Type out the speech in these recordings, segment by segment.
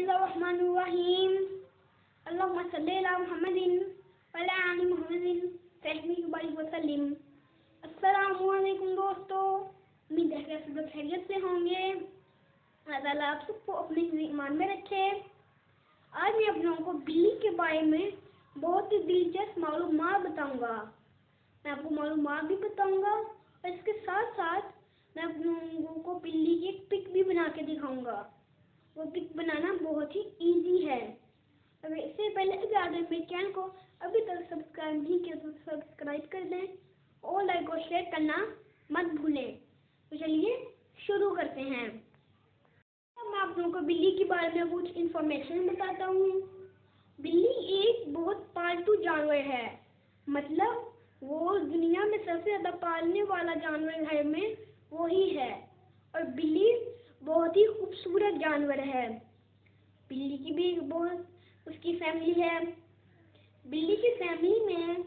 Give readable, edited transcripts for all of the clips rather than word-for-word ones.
बिस्मिल्लाहिर्रहमानिर्रहीम। अल्लाहुम्मा सल्ली अला मुहम्मदिन व अला आलि मुहम्मदिन वसल्लिम। अस्सलामु अलैकुम दोस्तों, उम्मीद है कि आप सब खैरियत से होंगे। अल्लाह ताला आप सबको अपने ईमान में रखे। आज मैं आप लोगों को बिल्ली के बारे में बहुत ही दिलचस्प मालूमात बताऊंगा। मैं आपको मालूमात भी बताऊंगा और इसके साथ साथ मैं आप लोगों को बिल्ली की एक पिक भी बना के दिखाऊंगा। वो पिक बनाना बहुत ही इजी है। अगर इससे पहले अगर आपने मेरे चैनल को अभी तक सब्सक्राइब नहीं किया तो सब्सक्राइब कर दें और लाइक और शेयर करना मत भूलें। तो चलिए शुरू करते हैं। अब मैं आप लोगों को बिल्ली के बारे में कुछ इंफॉर्मेशन बताता हूँ। बिल्ली एक बहुत पालतू जानवर है, मतलब वो दुनिया में सबसे ज्यादा पालने वाला जानवर घर में वो ही है। और बिल्ली बहुत ही खूबसूरत जानवर है। बिल्ली की भी बहुत उसकी फैमिली है। बिल्ली की फैमिली में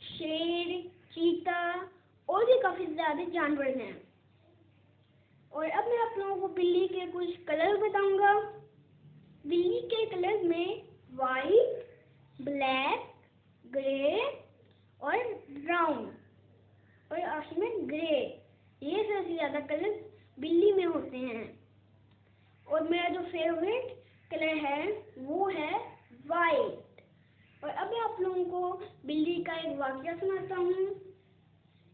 शेर, चीता और भी काफी ज्यादा जानवर हैं। और अब मैं आप लोगों को बिल्ली के कुछ कलर बताऊंगा। बिल्ली के कलर में वाइट, ब्लैक, ग्रे और ब्राउन और आखिर में ग्रे, ये सबसे ज्यादा कलर बिल्ली में होते हैं। और मेरा जो फेवरेट कलर है वो है वाइट। और अब मैं आप लोगों को बिल्ली का एक वाकया सुनाता हूँ।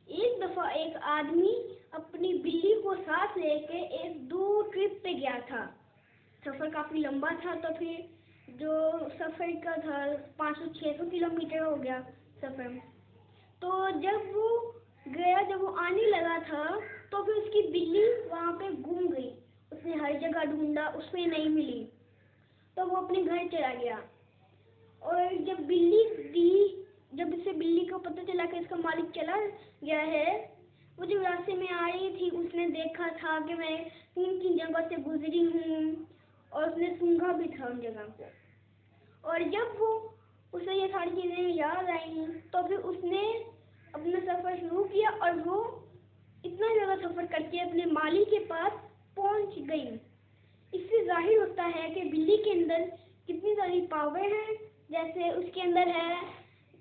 एक दफा एक आदमी अपनी बिल्ली को साथ लेके एक दूर ट्रिप पे गया था। सफर काफी लंबा था, तो फिर जो सफर का था 500-600 किलोमीटर हो गया सफर। तो जब वो गया, जब वो आने लगा था तो फिर उसकी बिल्ली वहाँ पे गुम गई। उसने हर जगह ढूंढा, उसमें नहीं मिली, तो वो अपने घर चला गया। और जब इसे बिल्ली को पता चला कि इसका मालिक चला गया है, वो जब रास्ते में आ रही थी उसने देखा था कि मैं किन जगह से गुजरी हूँ और उसने सूंघा भी था उन जगह को। और जब उसे ये सारी चीजें याद आई तो फिर उसने अपना सफर शुरू किया और वो इतना ज्यादा सफर करके अपने मालिक के पास पहुंच गई। इससे जाहिर होता है कि बिल्ली के अंदर कितनी सारी पावर है। जैसे उसके अंदर है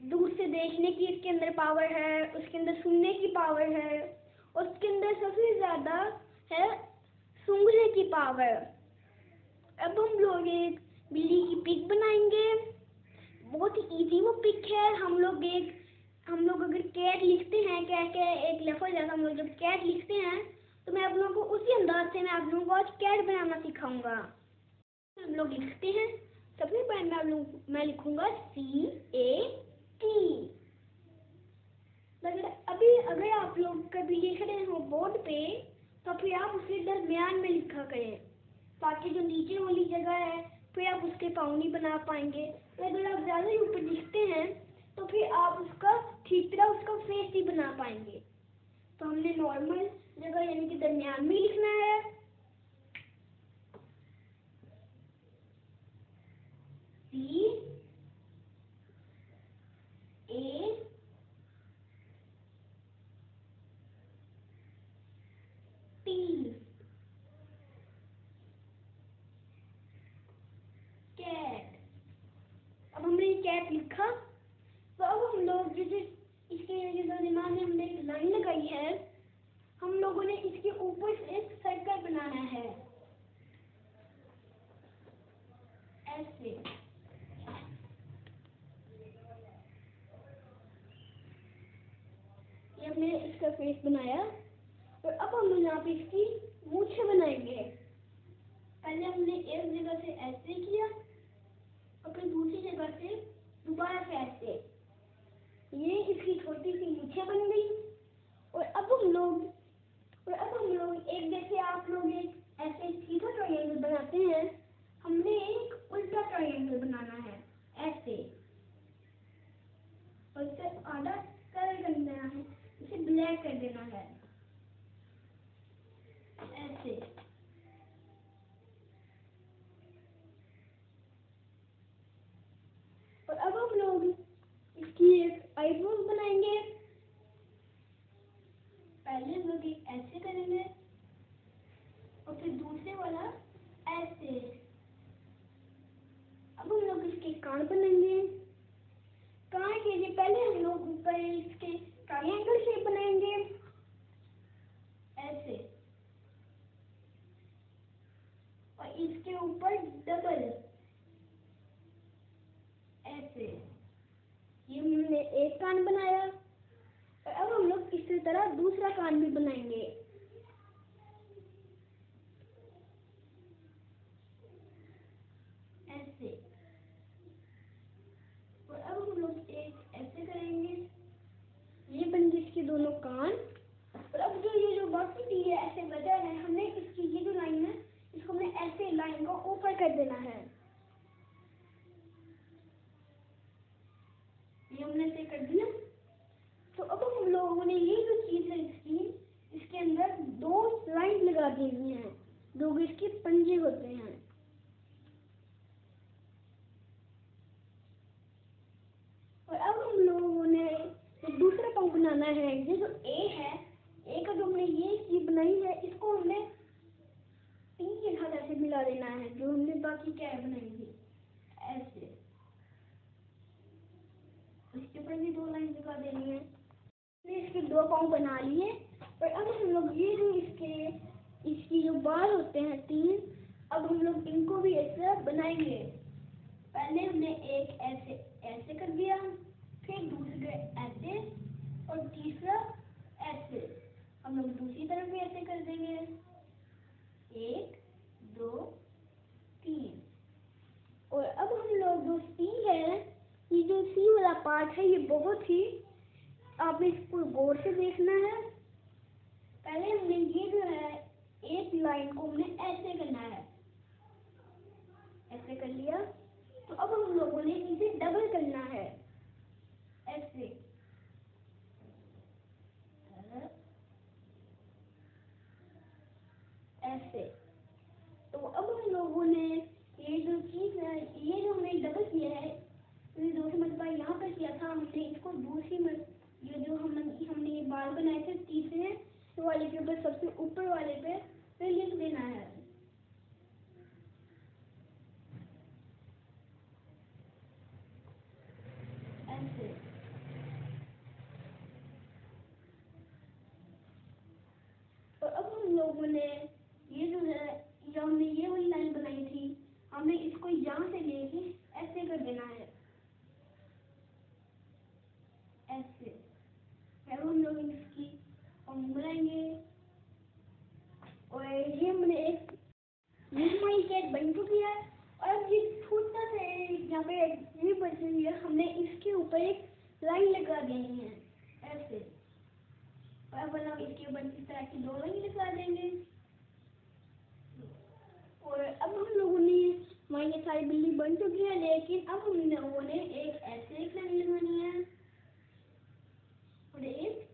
दूर से देखने की, इसके अंदर पावर है, उसके अंदर सुनने की पावर है और उसके अंदर सबसे ज्यादा है सूंघने की पावर। अब हम लोग एक बिल्ली की पिक बनाएंगे। बहुत ही इजी वो पिक है। हम लोग अगर कैट लिखते हैं, क्या एक लफ्ज है, हम लोग जब कैट लिखते हैं तो मैं आप लोगों को उसी अंदाज से मैं आप लोगों को आज कैट बनाना सिखाऊंगा। हम लोग लिखते हैं। सबसे पहले मैं लिखूंगा CAT। अगर आप लोग कभी लिख रहे हो बोर्ड पे तो फिर आप उसे दरमियान में लिखा करें, ताकि जो नीचे वाली जगह है फिर आप उसके पाँव बना पाएंगे। अगर आप ज्यादा ऊपर लिखते हैं तो फिर आप उसका ठीक तरह उसका फेस ही बना पाएंगे। तो हमने नॉर्मल जगह यानी कि दरमियान में लिखना है। CAT। कैट। अब हमने कैट लिखा तो अब हम लोग जैसे इसके दिमाग में हमने एक लाइन लगाई है, हम लोगों ने इसके ऊपर से एक सर्कल बनाना है ऐसे। ये हमने इसका फेस बनाया और अब हम यहाँ पे इसकी मूछें बनाएंगे। पहले हमने एक जगह से ऐसे किया और फिर दूसरी जगह से दोबारा से ऐसे। ये इसकी छोटी सी मूछें बन गई। और अब हम लोग एक, जैसे आप लोग एक ऐसे सीधा ट्रायंगल बनाते हैं, हमने एक उल्टा ट्रायंगल बनाना है ऐसे। और इसे आधा कलर कर देना है, इसे ब्लैक कर देना है ऐसे। और अब हम लोग इसकी एक आईब्रोज बनाएंगे। पहले हम लोग एक ऐसे करेंगे और फिर दूसरे वाला ऐसे। कान बनाएंगे। कान के लिए पहले हम लोग ऊपर इसके ट्रायंगल शेप बनाएंगे ऐसे, और इसके ऊपर डबल ऐसे। ये हमने एक कान बनाया, और अब हम लोग इसी तरह दूसरा कान भी बनाएंगे। ऐसे, और अब हम लोग एक ऐसे करेंगे। ये बन गए इसके दोनों कान। और अब ये जो बाकी थी है ऐसे बचा है, हमने इसकी ये जो लाइन है इसको हमने ऐसे लाइन को ऊपर कर देना है। ये हमने ऐसे कर दिया। तो अब हम लोगों ने ये जो चीज है इसके अंदर दो लाइन लगा दी हुई है, जो इसके पंजे होते हैं। और अब हम लोगों ने दूसरा पाँव बनाना है। ये जो ए है, ए का जो हमने ये चीज बनाई है, इसको हमने तीन के साथ ऐसे मिला देना है, जो हमने बाकी क्या बनाई थी ऐसे। इसके ऊपर भी दो लाइन लगा देनी है। इसके दो पाँव बना लिए। और अब हम लोग ये जो इसकी जो बाल होते हैं तीन, अब हम लोग इनको भी ऐसे बनाएंगे। पहले हमने एक ऐसे ऐसे कर दिया, फिर दूसरे ऐसे, और तीसरा ऐसे। हम लोग दूसरी तरफ भी ऐसे कर देंगे, 1 2 3। और अब हम लोग जो सी है, ये जो सी वाला पार्ट है, ये बहुत ही आपने इसको गौर से देखना है। पहले हमने ये जो है एक लाइन को हमने ऐसे करना है, ऐसे कर लिया। तो अब हम लोगों ने इसे डबल करना है ऐसे, ऐसे। तो अब हम लोगों ने ये जो चीज है, ये जो हमने डबल किया है, दो से मरतबा यहाँ पर किया था हमने, इसको दूसरी ये जो हमने ये बाल बनाए थे तीसरे वाले के ऊपर, सबसे ऊपर वाले पे फिर लिख देना है ऐसे। और अब हम लोगों ने ये जो है, हमने ये वाली लाइन बनाई थी, हमने इसको यहाँ से लेके ऐसे कर देना है ऐसे। फिर हम लोग इसकी बनाएंगे। और ये हमने एक हमारी कैट बन चुकी है। और अब ये छोटा सा यहाँ पे ये बची हुई है, हमने इसके ऊपर एक लाइन लगा देनी है ऐसे। और अब हम इसके ऊपर इस तरह की दो लाइन लगा देंगे। और अब हम लोगों ने हमारी ये सारी बिल्ली बन चुकी है, लेकिन अब हम लोगों ने एक ऐसे एक लाइन लगानी है, और एक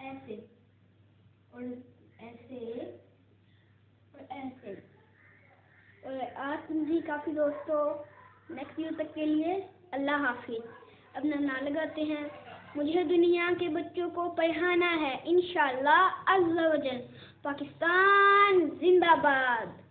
ऐसे, और ऐसे, और ऐसे। और आज जी काफ़ी दोस्तों, नेक्स्ट वीडियो तक के लिए अल्लाह हाफिज। अपना नाम लगाते हैं। मुझे दुनिया के बच्चों को पढ़ाना है इंशाअल्लाह अज़्ज़ा वजल। पाकिस्तान जिंदाबाद।